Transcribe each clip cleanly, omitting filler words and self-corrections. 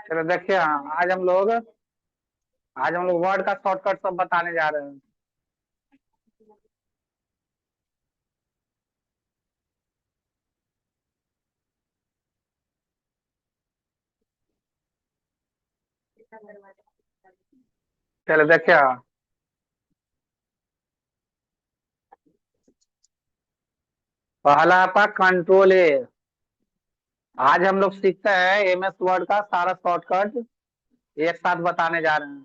चलो देखिए, हाँ, आज हम लोग वर्ड का शॉर्टकट सब बताने जा रहे हैं। चलो देखिए, हाँ, पहला आपका कंट्रोल ए। आज हम लोग सीखते हैं एमएस वर्ड का सारा शॉर्टकट एक साथ बताने जा रहे हैं।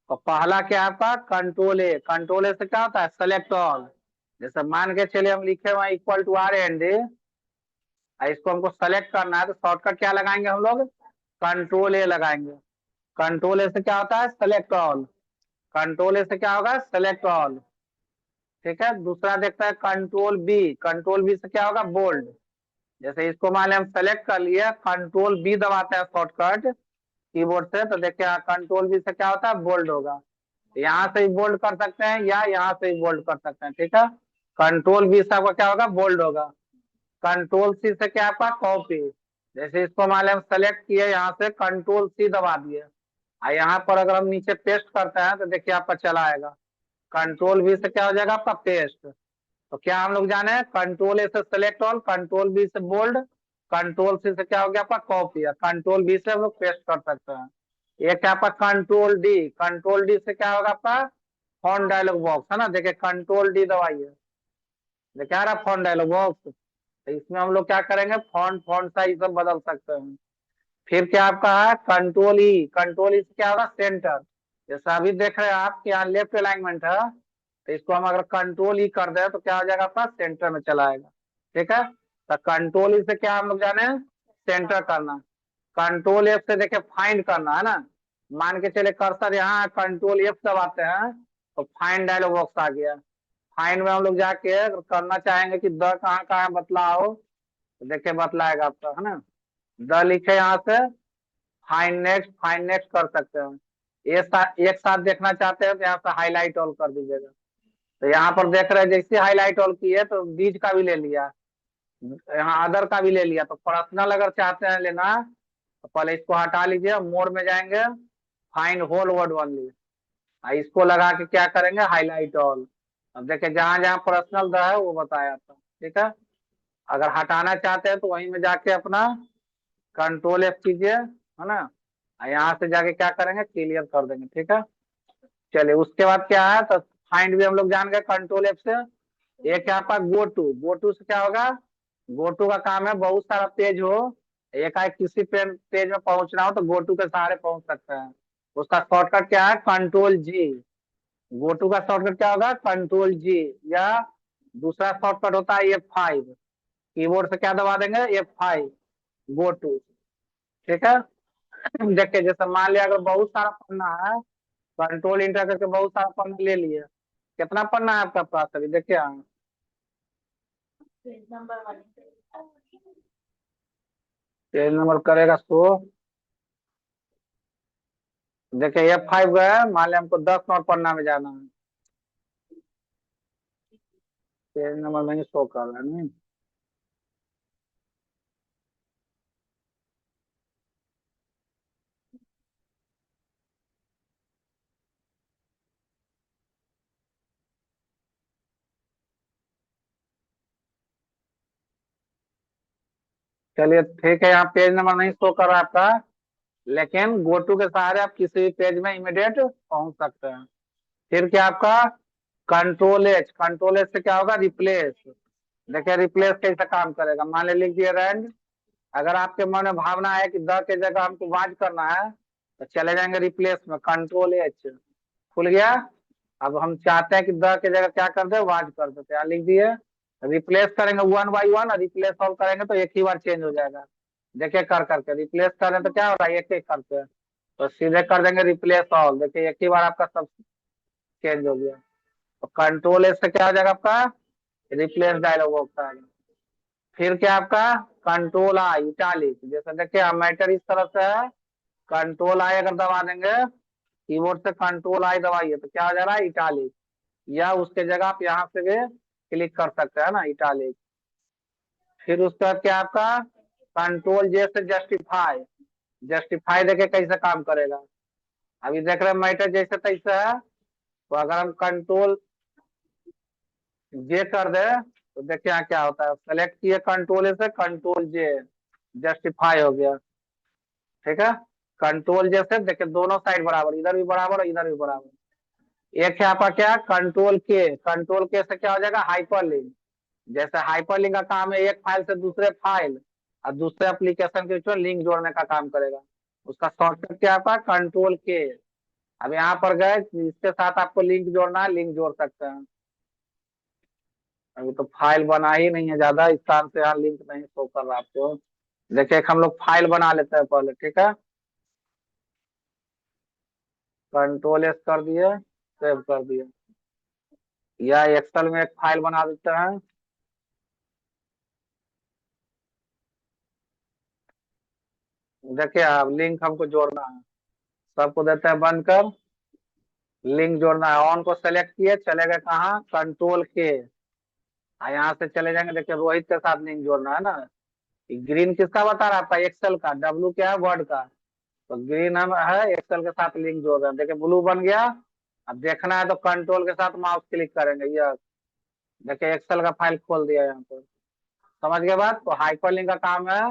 तो पहला क्या है आपका कंट्रोल ए। कंट्रोल ए से क्या होता है? Select all. जैसे मान के चलिए हम लिखे हुए equal to R and D, इसको हमको सेलेक्ट करना है तो शॉर्टकट क्या लगाएंगे हम लोग? कंट्रोल ए लगाएंगे। कंट्रोल ए से क्या होता है? Select all. कंट्रोल ए से क्या होगा? Select all. ठीक है, दूसरा देखता है कंट्रोल बी। कंट्रोल बी से क्या होगा? बोल्ड। जैसे इसको मान लिया हम सेलेक्ट कर लिए, कंट्रोल बी दबाते हैं शॉर्टकट कीबोर्ड से, तो देखिए कंट्रोल बी से क्या होता है? बोल्ड होगा। यहाँ से ही बोल्ड कर सकते हैं या यहाँ से ही बोल्ड कर सकते हैं। ठीक है, कंट्रोल बी से आपका क्या होगा? बोल्ड होगा। कंट्रोल सी से क्या आपका? कॉपी। जैसे इसको मान लिया हम सेलेक्ट किए, यहाँ से कंट्रोल सी दबा दिए, और यहाँ पर अगर हम नीचे पेस्ट करते हैं तो देखिए आपका चला आएगा। कंट्रोल बी से क्या हो जाएगा? आपका पेस्ट। तो क्या हम लोग जाने हैं? कंट्रोल ए से सिलेक्ट ऑल, कंट्रोल बी से बोल्ड, कंट्रोल सी से क्या हो गया आपका? कॉपी, या कंट्रोल बी से हम लोग पेस्ट कर सकते हैं। ये क्या आपका? Control D. कंट्रोल डी से क्या होगा आपका? फॉन्ट डायलॉग बॉक्स है ना, देखिए कंट्रोल डी दबाइए, देखिए आ रहा फॉन्ट डायलॉग बॉक्स। तो इसमें हम लोग क्या करेंगे? फॉन्ट फॉन्ट साइज सब बदल सकते हैं। फिर क्या आपका है? कंट्रोल ई। कंट्रोल ई से क्या होगा? सेंटर। जैसा अभी देख रहे हैं आप कि यहाँ लेफ्ट अलाइनमेंट है, तो इसको हम अगर कंट्रोल ई कर दे तो क्या हो जाएगा? आपका सेंटर में चला आएगा। ठीक है, तो कंट्रोल ई से क्या हम लोग जाने हैं? सेंटर करना। कंट्रोल एफ से देखिए फाइंड करना है ना। मान के चले कर्सर यहाँ, कंट्रोल एफ दबाते हैं तो फाइंड डायलॉग बॉक्स आ गया। फाइंड में हम लोग जाके अगर करना चाहेंगे कि द कहाँ कहाँ बतलाओ, तो देखिए बतलाएगा आपका, है ना। द लिखे यहाँ से, फाइंड नेक्स्ट कर सकते हैं। एक साथ देखना चाहते हैं तो यहाँ से हाईलाइट ऑल कर दीजिएगा। तो यहाँ पर देख रहे हैं जैसे हाईलाइट ऑल की है तो बीच का भी ले लिया, यहाँ अदर का भी ले लिया। तो पर्सनल अगर चाहते हैं लेना तो पहले इसको हटा लीजिए, मोड में जाएंगे, फाइंड होल वर्ड ओनली, इसको लगा के क्या करेंगे? Highlight all. अब देखिए जहां जहां पर्सनल है वो बताया था। ठीक है, अगर हटाना चाहते हैं तो वहीं में जाके अपना कंट्रोल एफ कीजिए, है ना, यहाँ से जाके क्या करेंगे? क्लियर कर देंगे। ठीक है, चलिए उसके बाद क्या है? तो फाइंड भी हम लोग जान गए कंट्रोल एफ से। एक है आपका गो टू। गो टू से क्या होगा? गो टू का काम है बहुत सारा पेज हो, एक आए किसी पेज में पहुंचना हो तो गो टू के सहारे पहुंच सकते हैं। उसका शॉर्टकट क्या है? Control G. गो टू का शॉर्टकट क्या होगा? Control G. या दूसरा शॉर्टकट होता है F5। कीबोर्ड से क्या दबा देंगे? F5, go to. ठीक है, देखिए जैसे मान लिया अगर बहुत सारा पन्ना है, कंट्रोल इंटर करके बहुत सारा पन्ना ले लिए। कितना पन्ना है आपका पास अभी? देखिए पेज नंबर करेगा शो। देखिए F5 गए, मान लिया हमको 10 नंबर पन्ना में जाना है, पेज नंबर नहीं शो कर रहा है नहीं। चलिए ठीक है, यहाँ पेज नंबर नहीं शो कर रहा है आपका, लेकिन गो टू के सहारे आप किसी भी पेज में इमीडिएट पहुंच सकते हैं। फिर क्या आपका? Control H. कंट्रोल एच से क्या होगा? रिप्लेस। देखिए रिप्लेस कैसे काम करेगा, मान ले लीजिए रैंड, अगर आपके मन में भावना है कि द के जगह हमको वाज करना है तो चले जाएंगे रिप्लेस में, कंट्रोल एच, खुल गया। अब हम चाहते हैं कि द के जगह क्या कर दे? वाज कर दे, क्या लिख दिए? रिप्लेस करेंगे वन बाई वन, और रिप्लेस ऑल करेंगे तो एक ही बार चेंज हो जाएगा। देखिए कर करके रिप्लेस करें तो क्या हो रहा है? एक एक करते हैं, तो सीधे कर देंगे रिप्लेस ऑल, देखिए एक ही बार आपका सब चेंज हो गया। तो कंट्रोल एस से क्या हो जाएगा आपका? रिप्लेस डायलॉग बॉक्स आएगा। फिर क्या आपका? Control I italic. जैसे देखिए मैटर इस तरह से है, कंट्रोल आई अगर दबा देंगे कीबोर्ड से, कंट्रोल आई दबाइए तो क्या हो जा रहा है? इटालिक। या उसके जगह आप यहाँ से भी क्लिक कर सकते हैं ना, इटालिक। फिर उसके बाद क्या आपका? कंट्रोल जे से जस्टिफाई। जस्टिफाई देके कैसे काम करेगा। अभी देख रहे मैटर जैसे तैसे है, तो अगर हम कंट्रोल जे कर दे तो देखिए यहाँ क्या होता है, सेलेक्ट किए कंट्रोल ए से कंट्रोल जे, जस्टिफाई हो गया। ठीक है, कंट्रोल जे से देखिए दोनों साइड बराबर, इधर भी बराबर और इधर भी बराबर। एक है आपका क्या, कंट्रोल के से क्या हो जाएगा, हाइपरलिंक। जैसे हाइपरलिंक का काम है एक फाइल से दूसरे फाइल और दूसरे एप्लीकेशन के बीच में लिंक जोड़ने का काम करेगा। उसका शॉर्टकट क्या आपका, कंट्रोल के। अब यहाँ पर गए, इसके साथ आपको लिंक जोड़ना है, लिंक जोड़ सकते हैं। अभी तो फाइल बना ही नहीं है ज्यादा, इस कारण से यहाँ लिंक नहीं शो कर रहा आपको। देखिए हम लोग फाइल बना लेते हैं पहले, ठीक है। कंट्रोल एस कर दिए, सेव कर दिए, या एक्सेल में एक फाइल बना देते हैं। देखिए आप लिंक हमको जोड़ना है, सबको देते हैं बंद कर। लिंक जोड़ना है, ऑन को सेलेक्ट किए, चले गए कहाँ, कंट्रोल के। यहाँ से चले जाएंगे, देखिए रोहित के साथ लिंक जोड़ना है ना। ग्रीन किसका बता रहा था, एक्सेल का, डब्लू क्या है, वर्ड का। तो ग्रीन हम है एक्सेल के साथ लिंक जोड़ रहे हैं, देखिए ब्लू बन गया। अब देखना है तो कंट्रोल के साथ माउस क्लिक करेंगे, ये देखिए एक्सेल का फाइल खोल दिया यहाँ पर। समझ गए बात, तो हाइपरलिंक का काम है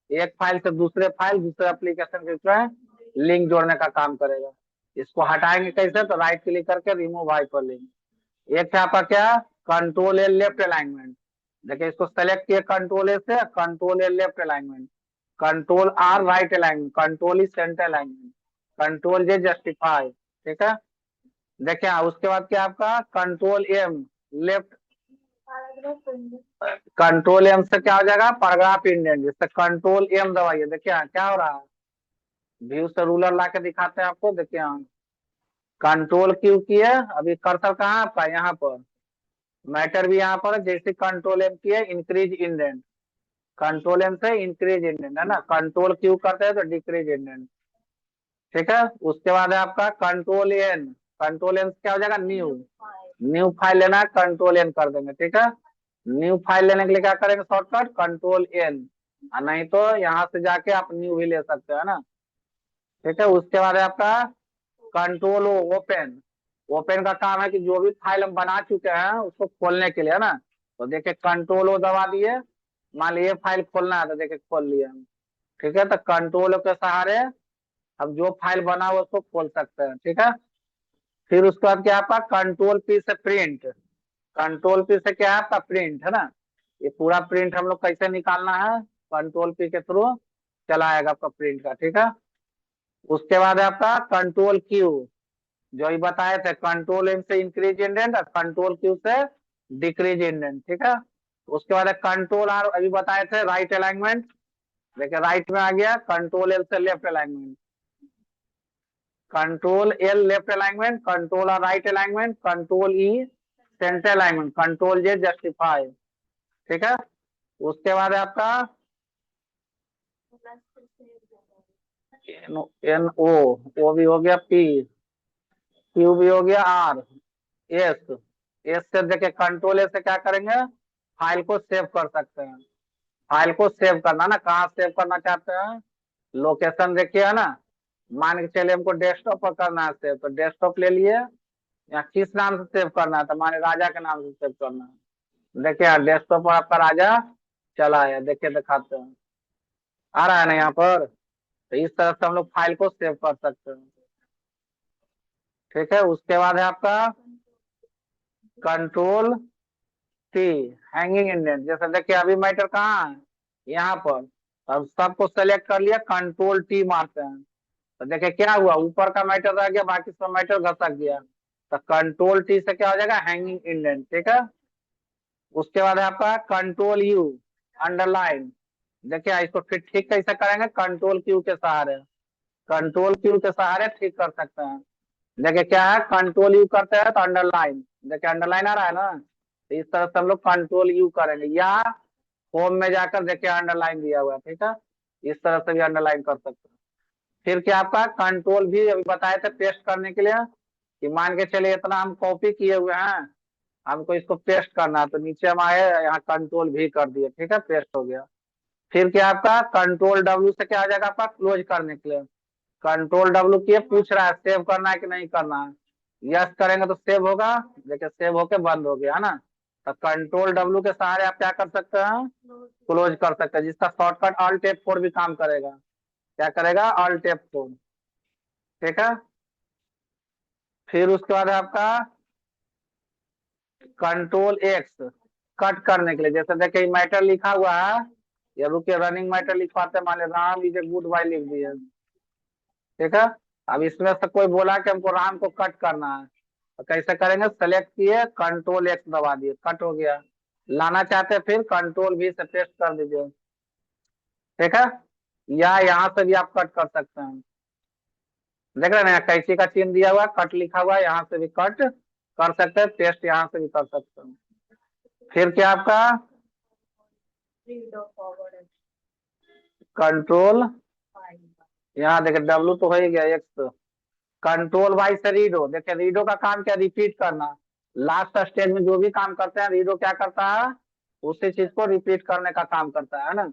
एक फाइल से दूसरे फाइल, दूसरे एप्लीकेशन के बीच लिंक जोड़ने का काम करेगा। इसको हटाएंगे कैसे, तो राइट क्लिक करके रिमूव हाइपरलिंक। एक है आपका क्या, कंट्रोल ए लेफ्ट अलाइनमेंट। देखिए इसको सेलेक्ट किए कंट्रोल ए से, control A left alignment, control R right alignment, control E centre alignment, control J justify. ठीक है, देखिए उसके बाद क्या आपका, control M left, control M से क्या हो जाएगा, पैराग्राफ इंडेंट। जैसे कंट्रोल एम दबाइए, देखिए क्या हो रहा है, व्यू से रूलर ला के दिखाते हैं आपको। देखिए कंट्रोल क्यू किए, अभी कर्सर कहाँ है आपका, यहाँ पर मैटर भी यहाँ पर है। जैसे कंट्रोल एम किए, इंक्रीज इंडेंट, कंट्रोल एम से इंक्रीज इंडेंट है ना, कंट्रोल क्यू करते हैं तो डिक्रीज इंडेंट। ठीक है, उसके बाद है आपका कंट्रोल एन, कंट्रोल एन क्या हो जाएगा, न्यू, न्यू फाइल लेना है, कंट्रोल एन कर देंगे। ठीक है, न्यू फाइल लेने के लिए क्या करेंगे, शॉर्टकट कंट्रोल एन, नहीं तो यहाँ से जाके आप न्यू भी ले सकते हैं ना। ठीक है, उसके बाद है आपका कंट्रोल ओपन। ओपन का काम है कि जो भी फाइल हम बना चुके हैं उसको खोलने के लिए, है ना। तो देखिए कंट्रोल ओ दबा दिए, मान लीजिए फाइल खोलना है तो देखिए खोल लिया हम। ठीक है, तो कंट्रोल के सहारे अब जो फाइल बना हुआ उसको खोल सकते हैं। ठीक है, फिर उसके बाद क्या आपका कंट्रोल पी से प्रिंट, कंट्रोल पी से क्या है आपका प्रिंट, है ना। ये पूरा प्रिंट हम लोग कैसे निकालना है, कंट्रोल पी के थ्रू चला आएगा आपका प्रिंट का। ठीक है, उसके बाद है आपका कंट्रोल क्यू, जो ये बताए थे, कंट्रोल एम से इंक्रीज इंडेंट और कंट्रोल क्यू से डिक्रीज इंडेंट। ठीक है, उसके बाद कंट्रोल आर अभी बताए थे राइट अलाइनमेंट, देखिए राइट में आ गया, कंट्रोल एल से left alignment, control L left alignment, control R right alignment, control E centre alignment, control J justify. ठीक है, उसके बाद है आपका एन ओ, ओ भी हो गया, पी, क्यू भी हो गया, आर, एस, एस से देखिए कंट्रोल ए से क्या करेंगे, फाइल को सेव कर सकते हैं। फाइल को सेव करना ना, कहाँ सेव करना चाहते हैं, लोकेशन देखिए, है ना। मान के चलिए हमको डेस्कटॉप पर करना है सेव, तो डेस्कटॉप ले लिए, या किस नाम से सेव करना है, तो माने राजा के नाम से सेव करना है। देखिए यार डेस्कटॉप पर आपका राजा चला आया, देखिए दिखाते हैं, आ रहा है ना यहाँ पर। तो इस तरह से हम लोग फाइल को सेव कर सकते हैं। ठीक है, उसके बाद है आपका कंट्रोल टी, हैंगिंग इंडेंट। जैसे देखिए अभी मैटर कहाँ है, यहाँ पर। अब सबको सेलेक्ट कर लिया, कंट्रोल टी मारते हैं, तो देखिए क्या हुआ, ऊपर का मैटर रह गया, बाकी सब मैटर घसक गया। तो कंट्रोल टी से क्या हो जाएगा, हैंगिंग इंडेंट। ठीक है, उसके बाद है आपका कंट्रोल यू, अंडरलाइन। देखिए इसको फिर ठीक कैसे करेंगे, कंट्रोल क्यू के सहारे, कंट्रोल क्यू के सहारे ठीक कर सकते हैं। देखिए क्या है, कंट्रोल यू करते हैं तो अंडरलाइन, देखिए अंडरलाइन आ रहा है ना। तो इस तरह से हम लोग कंट्रोल यू करेंगे, या होम में जाकर देखिए अंडरलाइन दिया हुआ है। ठीक है, इस तरह से भी अंडरलाइन कर सकते हैं। फिर क्या आपका कंट्रोल भी अभी बताए थे पेस्ट करने के लिए, कि मान के चलिए इतना हम कॉपी किए हुए हैं, हमको इसको पेस्ट करना है, तो नीचे हम आए यहाँ कंट्रोल भी कर दिए। ठीक है, पेस्ट हो गया। फिर क्या आपका कंट्रोल डब्ल्यू से क्या आ जाएगा आपका क्लोज करने के लिए। कंट्रोल डब्ल्यू किए पूछ रहा है सेव करना है कि नहीं करना है। यस करेंगे तो सेव होगा, देखिए सेव होके बंद हो गया है ना। तो कंट्रोल डब्ल्यू के सहारे आप क्या कर सकते हैं, क्लोज कर सकते हैं, जिसका शॉर्टकट ऑल्ट F4 भी काम करेगा। क्या करेगा, ऑल्ट F4। ठीक है। फिर उसके बाद है आपका कंट्रोल एक्स कट करने के लिए। जैसे देखिए मैटर लिखा हुआ है, ये रुकिए रनिंग मैटर लिखवाते हैं, मान लीजिए Ram is a good boy लिख दिए। ठीक है। अब इसमें से कोई बोला कि हमको राम को कट करना है, तो कैसे करेंगे, सेलेक्ट किए कंट्रोल एक्स दबा दिए, कट हो गया। लाना चाहते हैं फिर कंट्रोल भी से पेस्ट कर दीजिए। ठीक है। या यहाँ से भी आप कट कर सकते हैं। देख रहे हैं ना, कैंची का चिन्ह दिया हुआ, कट लिखा हुआ, यहाँ से भी कट कर सकते हैं, पेस्ट यहाँ से भी कर सकते हैं। फिर क्या आपका कंट्रोल, यहाँ देखिए डब्लू तो हो ही गया, एक्स। कंट्रोल वाई से रीडो, देखिए रीडो का काम क्या, रिपीट करना। लास्ट स्टेज में जो भी काम करते हैं रीडो क्या करता है, उसी चीज को रिपीट करने का काम करता है ना।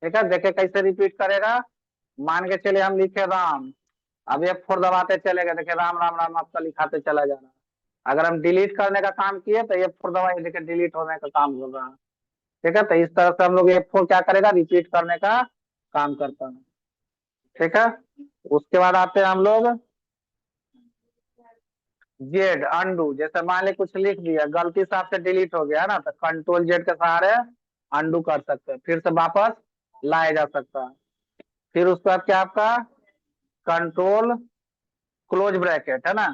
ठीक है, देखिए कैसे रिपीट करेगा। मान के चलिए हम लिखे राम, अब F4 दबाते चले गए, देखिए राम राम राम आपका लिखाते चला जा रहा है। अगर हम डिलीट करने का काम किए तो F4 दबाइए, देखिए डिलीट होने का काम हो रहा है। ठीक है, तो इस तरह से हम लोग F4 क्या करेगा, रिपीट करने का काम करता है। ठीक है। उसके बाद आते हैं हम लोग जेड अंडू, जैसे मान ली कुछ लिख दिया गलती से आपसे डिलीट हो गया है ना, तो कंट्रोल जेड के सहारे अंडू कर सकते हैं, फिर से वापस लाया जा सकता है। फिर उसके बाद क्या आपका कंट्रोल क्लोज ब्रैकेट है ना,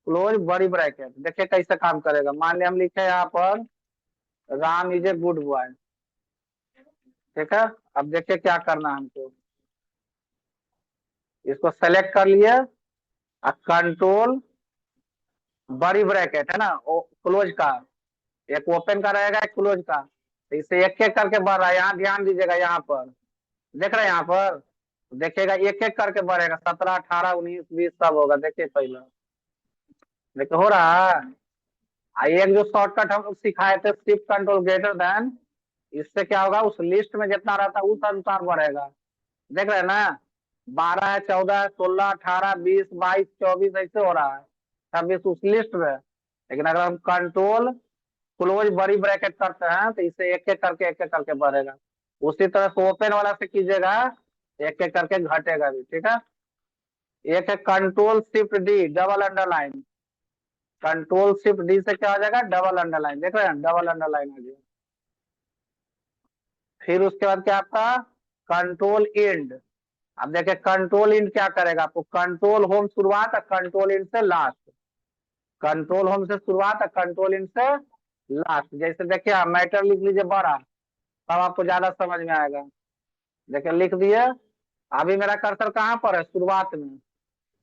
क्लोज बड़ी ब्रैकेट, देखिए कैसे काम करेगा। मान लिया हम लिखे यहाँ पर Ram is a good boy. ठीक है। अब देखिए क्या करना है हमको, इसको सेलेक्ट कर लिए, कंट्रोल बड़ी ब्रैकेट है ना, क्लोज का, एक ओपन का रहेगा एक क्लोज का, तो इसे एक एक करके बढ़ रहा है। यहाँ ध्यान दीजिएगा, यहाँ पर देख रहे हैं, यहाँ पर देखिएगा एक एक करके बढ़ेगा, 17 18 19 20 सब होगा। देखिए पहला, देखिए हो रहा है। एक जो शॉर्टकट हम लोग सिखाए थे शिफ्ट कंट्रोल ग्रेटर देन, इससे क्या होगा, उस लिस्ट में जितना रहता है उस अनुसार बढ़ेगा। देख रहे हैं ना, 12 14 16 18 20 22 24 ऐसे हो रहा है, 26 उस लिस्ट में। लेकिन अगर हम कंट्रोल क्लोज बड़ी ब्रैकेट करते हैं तो इसे एक एक करके बढ़ेगा। उसी तरह से ओपन वाला से कीजिएगा, एक एक करके घटेगा भी। ठीक है। एक है control shift D double underline, control shift D से क्या हो जाएगा, डबल अंडरलाइन, देख रहे हैं डबल अंडरलाइन आ गया। फिर उसके बाद क्या आपका कंट्रोल इंड। अब देखिए कंट्रोल इंड क्या करेगा, आपको कंट्रोल होम शुरुआत और कंट्रोल इंड से लास्ट, कंट्रोल होम से शुरुआत और कंट्रोल इंड से लास्ट। जैसे देखिए मैटर लिख लीजिए बड़ा, तब आपको ज्यादा समझ में आएगा। देखिए लिख दिए, अभी मेरा कर्सर कहाँ पर है, शुरुआत में।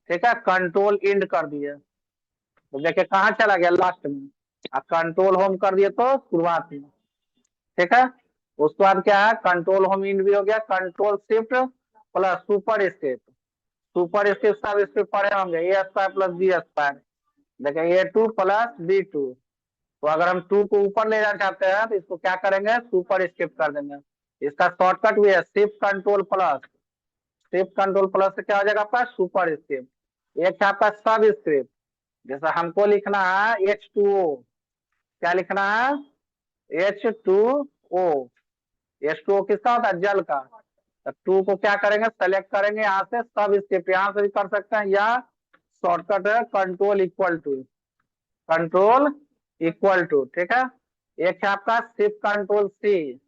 ठीक है, कंट्रोल इंड कर दिए तो देखिए कहाँ चला गया, लास्ट में। अब कंट्रोल होम कर दिए तो शुरुआत में। ठीक है। उसके बाद क्या है, कंट्रोल होम इंड भी हो गया, control shift plus super script, super script सब स्क्रिप्ट पढ़े होंगे, ए स्क्वायर प्लस बी स्क्वायर। देखिए A2 प्लस B2, तो अगर हम 2 को ऊपर ले जाना चाहते हैं तो इसको क्या करेंगे, सुपर स्क्रिप्ट कर देंगे। इसका शॉर्टकट भी है shift control plus, shift control plus से क्या हो जाएगा आपका सुपर स्क्रिप्ट। एक है आपका सब स्क्रिप्ट, जैसे हमको लिखना है H2O, क्या लिखना है, H2O। H2O किसका होता है, जल का। तो 2 को क्या करेंगे, सेलेक्ट करेंगे यहाँ से सब स्क्रिप्ट, यहाँ से भी कर सकते हैं, या शॉर्टकट है control equal to, control equal to. ठीक है। एक है आपका शिफ्ट कंट्रोल सी,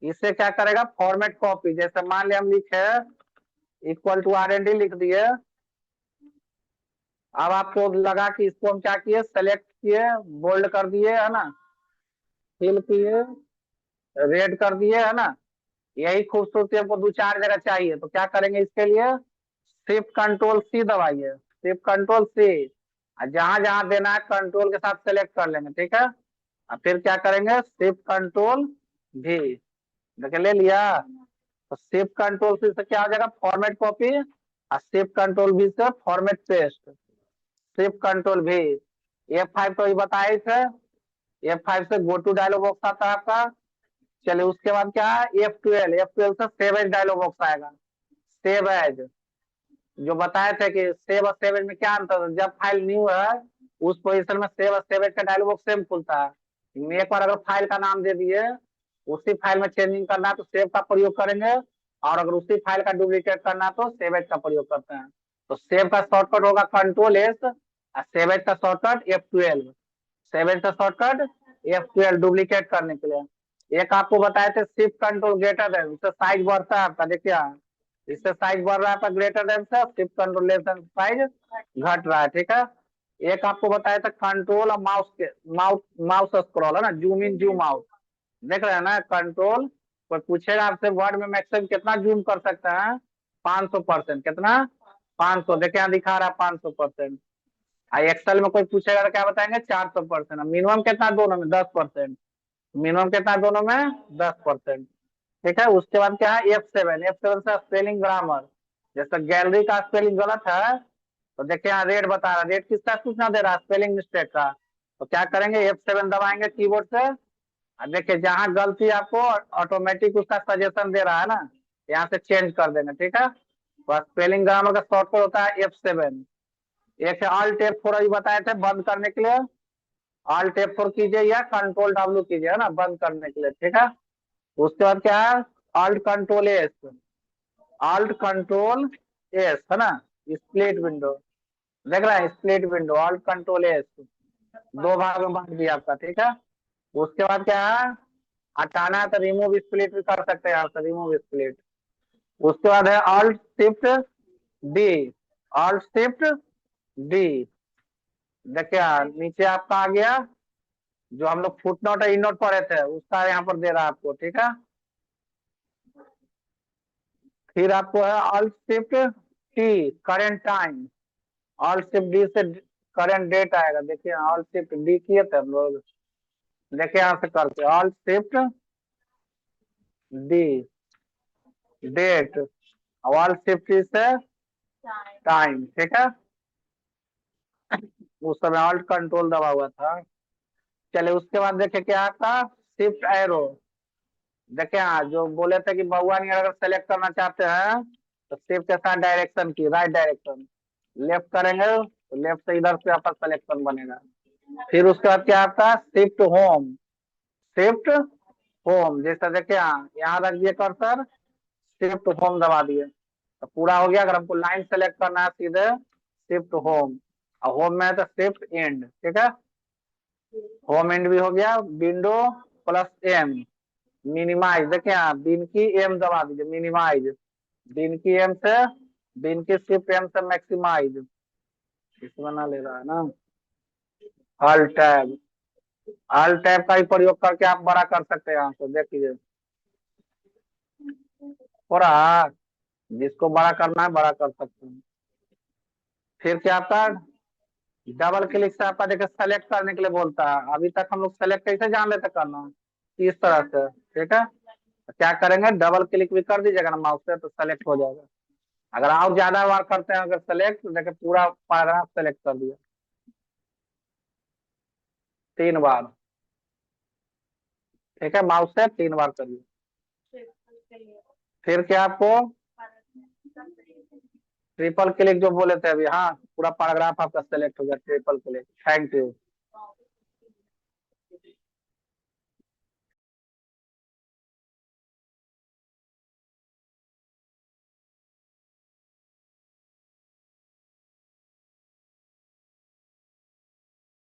इससे क्या करेगा, फॉर्मेट कॉपी, जैसे मान लिया हम लिखे इक्वल टू RND लिख दिए। अब आपको लगा कि इसको हम क्या किए, सेलेक्ट किए, बोल्ड कर दिए है ना, फिल किए, रेड कर दिए है ना। यही खूबसूरती हमको दो चार जगह चाहिए, तो क्या करेंगे इसके लिए, शिफ्ट कंट्रोल सी दबाइए, शिफ्ट कंट्रोल सी, जहां जहां देना है कंट्रोल के साथ सेलेक्ट कर लेंगे। ठीक है। और फिर क्या करेंगे, शिफ्ट कंट्रोल भी, देखिए ले लिया। तो शिफ्ट कंट्रोल सी से क्या हो जाएगा, फॉर्मेट कॉपी, और शिफ्ट कंट्रोल भी से फॉर्मेट पेस्ट, शिफ्ट कंट्रोल भी। F5 तो ये बताए थे, F5 से गो टू डायलॉग बॉक्स आता है आपका, चलिए उसके बाद क्या है, F12 से सेव एज डायलॉग बॉक्स आएगा। सेव एज, जो बताए थे कि सेव और सेव एज में क्या अंतर है, जब फाइल न्यू है उस पोजीशन में सेव और सेव एज का डायलॉग बॉक्स सेम खुलता है। एक बार अगर फाइल का नाम दे दिए, उसी फाइल में चेंजिंग करना है तो सेव का प्रयोग करेंगे, और अगर उसी फाइल का डुप्लीकेट करना है तो सेव एज का प्रयोग करते हैं। तो सेव का शॉर्टकट होगा कंट्रोल S, और सेव एज का शॉर्टकट F12। सेव एज का शॉर्टकट F12 डुप्लीकेट करने के लिए। एक आपको बताए थे शिफ्ट कंट्रोल ग्रेटर देन, इससे साइज बढ़ता है आपका, देखिए इससे साइज बढ़ रहा है आपका ग्रेटर देन से, shift control less than size घट रहा है, ठीक है। एक आपको बताया था कंट्रोल और माउस के माउस माउस स्क्रॉल है ना, जूम इन जूम आउट, देख रहे हैं ना कंट्रोल। कोई पूछेगा आपसे वर्ड में मैक्सिमम कितना जूम कर सकते हैं, 500%, कितना 500, देखिए यहाँ दिखा रहा है 500%। एक्सेल में कोई पूछेगा तो क्या बताएंगे 400%। मिनिमम कितना दोनों में 10%, मिनिमम कितना दोनों में 10%, ठीक है। उसके बाद क्या है F7 से स्पेलिंग ग्रामर, जैसे गैलरी का स्पेलिंग गलत है तो देखिए यहाँ रेड बता रहा है, रेड किसका सूचना दे रहा है, स्पेलिंग मिस्टेक का। तो क्या करेंगे F7 दबाएंगे कीबोर्ड से, और देखिए जहां गलती आपको ऑटोमेटिक उसका सजेशन दे रहा है ना, यहाँ से चेंज कर देंगे, ठीक है। तो स्पेलिंग ग्रामर का शॉर्टकट होता है F7। एक Alt F4 अभी बताए थे बंद करने के लिए, Alt F4 कीजिए या Ctrl W कीजिए, है ना, बंद करने के लिए, ठीक है। उसके बाद क्या है Alt Control S, Alt Control S है ना, स्प्लिट विंडो, देख रहा है split window, Alt Control S, दो भाग में बांट दिया आपका, ठीक है। उसके बाद क्या है, हटाना है तो रिमूव स्प्लिट भी कर सकते हैं यहाँ से, रिमूव स्प्लिट। उसके बाद है Alt Shift D, Alt Shift D, देखिए नीचे आपका आ गया, जो हम लोग फुट नोट इन नोट पढ़े थे उसका यहाँ पर दे रहा है आपको, ठीक है। फिर आपको है Alt Shift T, current time, Alt Shift D से करेंट डेट आएगा, देखिए Alt Shift D किए थे हम लोग, देखिए यहाँ से करते Alt Shift D date, Alt Shift T से टाइम, ठीक है। उस समय Alt कंट्रोल दबा हुआ था। चले उसके बाद देखे क्या आता, शिफ्ट एरो, देखे हाँ जो बोले थे कि बहुआ नहीं अगर सेलेक्ट करना चाहते हैं तो शिफ्ट के साथ डायरेक्शन की राइट डायरेक्शन, लेफ्ट करेंगे तो लेफ्ट से इधर से आपका सिलेक्शन बनेगा। फिर उसके बाद क्या आता है शिफ्ट होम, शिफ्ट होम जैसा देखे हाँ यहाँ रख दिए कर्सर, शिफ्ट होम दबा दिए तो पूरा हो गया। अगर हमको लाइन सेलेक्ट करना है सीधे शिफ्ट होम, और होम में है तो शिफ्ट एंड, ठीक है। होम एंड भी हो गया। विंडो प्लस एम, मिनिमाइज, देखिए हाँ बिन की एम दबा दीजिए, मिनिमाइज, बिन की एम से, बिन की शिफ्ट एम से मैक्सिमाइज, इसमें ना ले रहा है ना। ऑल टैब, ऑल टैब का ही प्रयोग करके आप बड़ा कर सकते हैं यहाँ से, देख लीजिए हो रहा है। जिसको बड़ा करना है बड़ा कर सकते हैं। फिर क्या आपका डबल क्लिक से आपका देखिए सेलेक्ट करने के लिए बोलता है, अभी तक हम लोग सेलेक्ट कैसे जान लेते करना है, इस तरह से, ठीक है। क्या करेंगे डबल क्लिक भी कर दीजिएगा ना माउस से तो सेलेक्ट हो जाएगा। अगर आप ज्यादा बार करते हैं अगर सेलेक्ट तो देखिए पूरा पैराग्राफ सेलेक्ट कर दिया 3 बार, ठीक है, माउस से 3 बार करिए। फिर क्या आपको ट्रिपल क्लिक जो बोले थे अभी, हाँ पूरा पैराग्राफ आपका सेलेक्ट हो गया ट्रिपल क्लिक, थैंक यू।